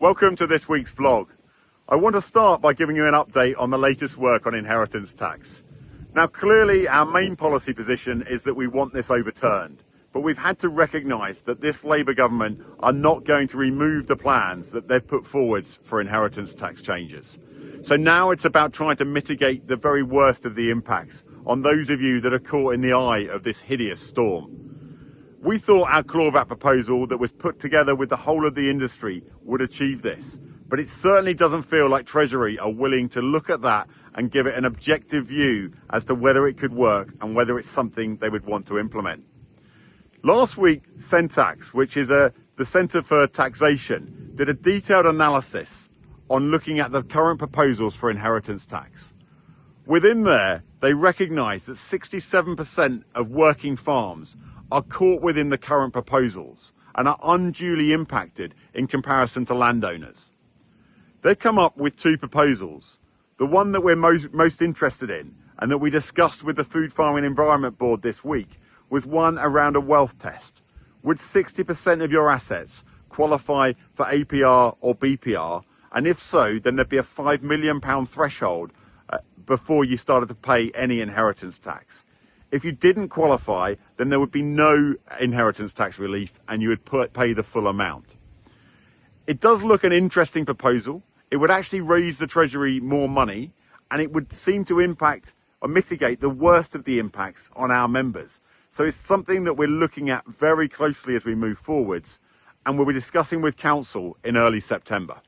Welcome to this week's vlog. I want to start by giving you an update on the latest work on inheritance tax. Now clearly our main policy position is that we want this overturned, but we've had to recognise that this Labour government are not going to remove the plans that they've put forward for inheritance tax changes. So now it's about trying to mitigate the very worst of the impacts on those of you that are caught in the eye of this hideous storm. We thought our clawback proposal that was put together with the whole of the industry would achieve this, but it certainly doesn't feel like Treasury are willing to look at that and give it an objective view as to whether it could work and whether it's something they would want to implement. Last week, Centax, which is the Centre for Taxation, did a detailed analysis on looking at the current proposals for inheritance tax. Within there, they recognise that 67% of working farms are caught within the current proposals and are unduly impacted in comparison to landowners. They've come up with two proposals. The one that we're most interested in and that we discussed with the Food Farming Environment Board this week was one around a wealth test. Would 60% of your assets qualify for APR or BPR? And if so, then there'd be a £5 million threshold before you started to pay any inheritance tax. If you didn't qualify, then there would be no inheritance tax relief and you would pay the full amount. It does look an interesting proposal. It would actually raise the Treasury more money and it would seem to impact or mitigate the worst of the impacts on our members. So it's something that we're looking at very closely as we move forwards and we'll be discussing with Council in early September.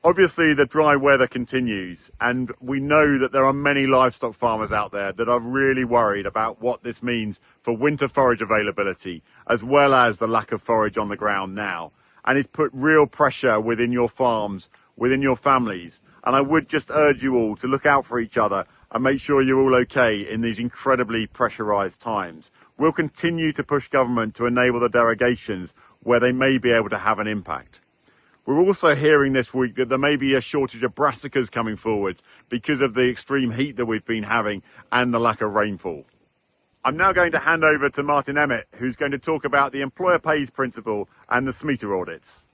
Obviously, the dry weather continues, and we know that there are many livestock farmers out there that are really worried about what this means for winter forage availability, as well as the lack of forage on the ground now. And it's put real pressure within your farms, within your families. And I would just urge you all to look out for each other and make sure you're all okay in these incredibly pressurised times. We'll continue to push government to enable the derogations where they may be able to have an impact. We're also hearing this week that there may be a shortage of brassicas coming forwards because of the extreme heat that we've been having and the lack of rainfall. I'm now going to hand over to Martin Emmett, who's going to talk about the employer pays principle and the SMETA audits.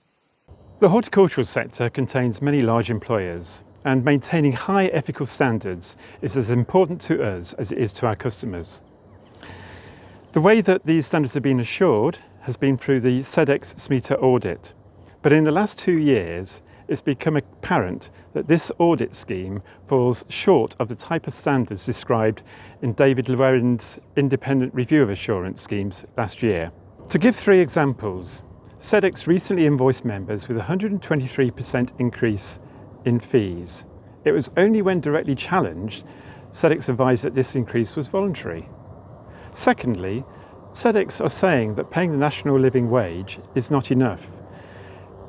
The horticultural sector contains many large employers, and maintaining high ethical standards is as important to us as it is to our customers. The way that these standards have been assured has been through the Centax SMETA audit. But in the last 2 years, it's become apparent that this audit scheme falls short of the type of standards described in David Llewellyn's independent review of assurance schemes last year. To give 3 examples, Centax recently invoiced members with a 123% increase in fees. It was only when directly challenged, Centax advised that this increase was voluntary. Secondly, Centax are saying that paying the national living wage is not enough.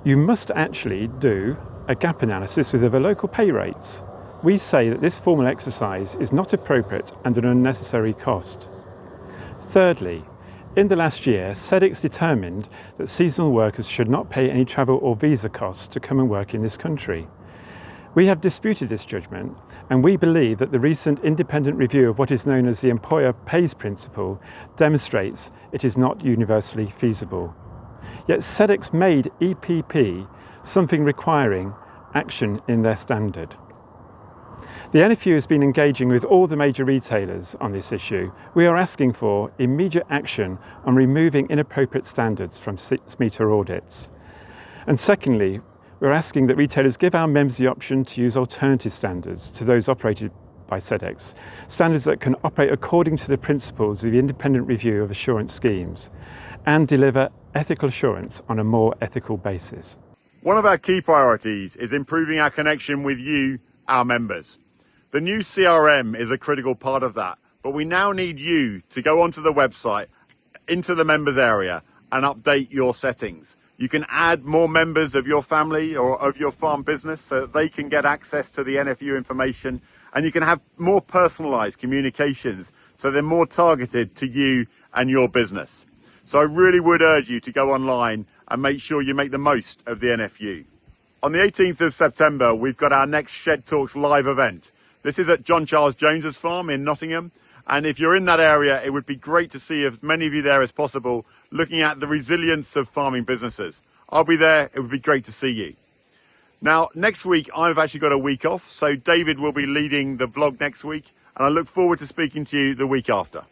You must actually do a gap analysis with other local pay rates. We say that this formal exercise is not appropriate and an unnecessary cost. Thirdly, in the last year, Centax determined that seasonal workers should not pay any travel or visa costs to come and work in this country. We have disputed this judgment, and we believe that the recent independent review of what is known as the employer pays principle demonstrates it is not universally feasible. Yet Centax made EPP something requiring action in their standard. The NFU has been engaging with all the major retailers on this issue. We are asking for immediate action on removing inappropriate standards from SMETA audits. And secondly, we're asking that retailers give our members the option to use alternative standards to those operated by Centax, standards that can operate according to the principles of the independent review of assurance schemes and deliver ethical assurance on a more ethical basis. One of our key priorities is improving our connection with you, our members. The new CRM is a critical part of that, but we now need you to go onto the website, into the members area and update your settings. You can add more members of your family or of your farm business so that they can get access to the NFU information, and you can have more personalised communications so they're more targeted to you and your business. So I really would urge you to go online and make sure you make the most of the NFU. On the 18th of September, we've got our next Shed Talks live event. This is at John Charles Jones's farm in Nottingham. And if you're in that area, it would be great to see as many of you there as possible, looking at the resilience of farming businesses. I'll be there. It would be great to see you. Now, next week, I've actually got a week off, so David will be leading the vlog next week, and I look forward to speaking to you the week after.